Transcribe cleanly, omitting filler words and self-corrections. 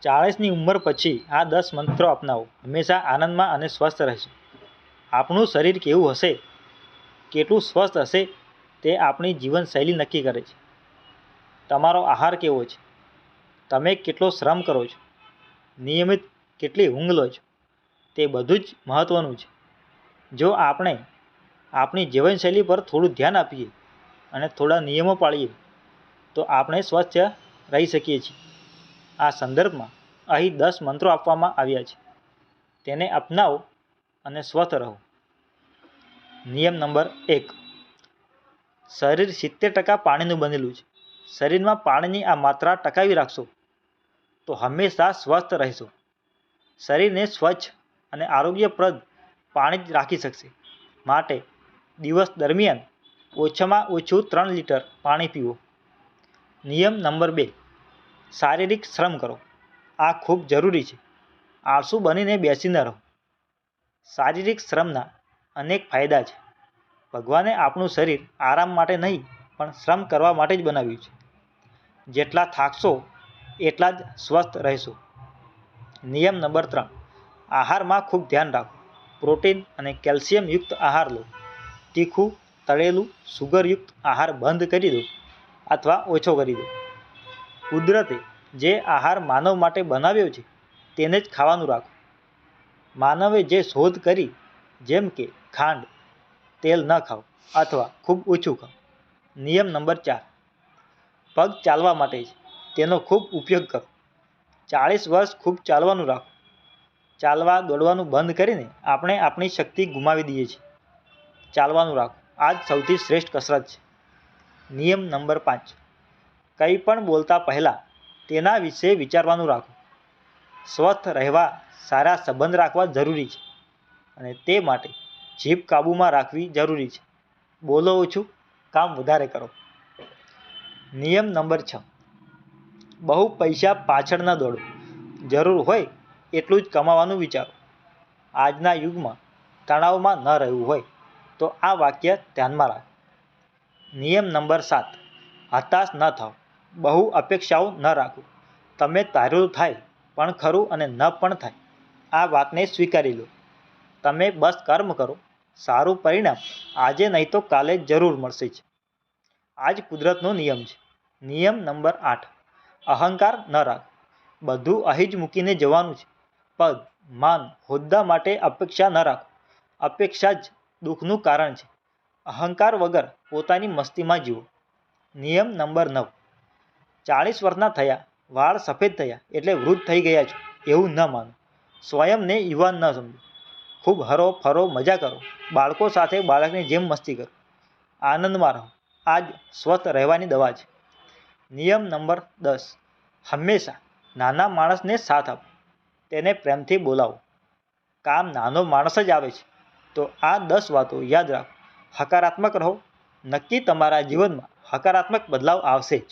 40ની ઉંમર પછી આ 10 મંત્રો અપનાવો. હંમેશા આનંદમાં અને સ્વસ્થ રહેશો. આપણું શરીર કેવું હશે, કેટલું સ્વસ્થ હશે તે આપણી જીવનશૈલી નક્કી કરે છે. તમારો આહાર કેવો છે, તમે કેટલો શ્રમ કરો છો, નિયમિત કેટલી ઊંઘ લો છો, તે બધું જ મહત્ત્વનું છે. જો આપણે આપણી જીવનશૈલી પર થોડું ધ્યાન આપીએ અને થોડા નિયમો પાળીએ તો આપણે સ્વસ્થ રહી શકીએ છીએ. આ સંદર્ભમાં અહીં 10 મંત્રો આપવામાં આવ્યા છે. તેને અપનાવો અને સ્વસ્થ રહો. નિયમ નંબર 1. શરીર 70% પાણીનું બનેલું છે. શરીરમાં પાણીની આ માત્રા ટકાવી રાખશો તો હંમેશા સ્વસ્થ રહેશો. શરીરને સ્વચ્છ અને આરોગ્યપ્રદ પાણી જ રાખી શકશે. માટે દિવસ દરમિયાન ઓછામાં ઓછું 3 લીટર પાણી પીવો. નિયમ નંબર 2. શારીરિક શ્રમ કરો. આ ખૂબ જરૂરી છે. આળસુ બનીને બેસી ન રહો. શારીરિક શ્રમના અનેક ફાયદા છે. ભગવાને આપણું શરીર આરામ માટે નહીં પણ શ્રમ કરવા માટે જ બનાવ્યું છે. જેટલા થાકશો એટલા જ સ્વસ્થ રહેશો. નિયમ નંબર 3. આહારમાં ખૂબ ધ્યાન રાખો. પ્રોટીન અને કેલ્શિયમયુક્ત આહાર લો. તીખું, તળેલું, સુગરયુક્ત આહાર બંધ કરી દો અથવા ઓછો કરી દો. કુદરતે જે આહાર માનવ માટે બનાવ્યો છે તેને જ ખાવાનું રાખો. માનવે જે શોધ કરી, જેમ કે ખાંડ, તેલ ન ખાઓ અથવા ખૂબ ઓછું ખાઓ. નિયમ નંબર 4. પગ ચાલવા માટે છે, તેનો ખૂબ ઉપયોગ કરો. 40 વર્ષ ખૂબ ચાલવાનું રાખો. ચાલવા દોડવાનું બંધ કરીને આપણે આપણી શક્તિ ગુમાવી દઈએ છીએ. ચાલવાનું રાખો. આ જ સૌથી શ્રેષ્ઠ કસરત છે. નિયમ નંબર 5. કંઈ પણ બોલતા પહેલાં તેના વિશે વિચારવાનું રાખો. સ્વસ્થ રહેવા સારા સંબંધ રાખવા જરૂરી છે અને તે માટે જીભ કાબૂમાં રાખવી જરૂરી છે. બોલો ઓછું, કામ વધારે કરો. નિયમ નંબર 6. બહુ પૈસા પાછળ ન દોડો. જરૂર હોય એટલું જ કમાવાનું વિચારો. આજના યુગમાં તણાવમાં ન રહેવું હોય તો આ વાક્ય ધ્યાનમાં રાખો. નિયમ નંબર 7. હતાશ ન થાઓ. બહુ અપેક્ષાઓ ન રાખો. તમે ધાર્યું થાય પણ ખરું અને ન પણ થાય. આ વાતને સ્વીકારી લો. તમે બસ કર્મ કરો. સારું પરિણામ આજે નહીં તો કાલે જરૂર મળશે જ. આ જ કુદરતનો નિયમ છે. નિયમ નંબર 8. અહંકાર ન રાખો. બધું અહીં જ મૂકીને જવાનું છે. પદ, માન, હોદ્દા માટે અપેક્ષા ન રાખો. અપેક્ષા જ દુઃખનું કારણ છે. અહંકાર વગર પોતાની મસ્તીમાં જીવો. નિયમ નંબર 9. 40 વર્ષના થયા, વાળ સફેદ થયા એટલે વૃદ્ધ થઈ ગયા છો એવું ન માનો. સ્વયંને યુવાન ન સમજો. ખૂબ હરો ફરો, મજા કરો. બાળકો સાથે બાળકની જેમ મસ્તી કરો. આનંદમાં રહો. આ જ સ્વસ્થ રહેવાની દવા છે. નિયમ નંબર 10. હંમેશા નાના માણસને સાથ આપો. તેને પ્રેમથી બોલાવો. કામ નાનો માણસ જ આવે છે. તો આ 10 વાતો યાદ રાખો. હકારાત્મક રહો. નક્કી તમારા જીવનમાં હકારાત્મક બદલાવ આવશે જ.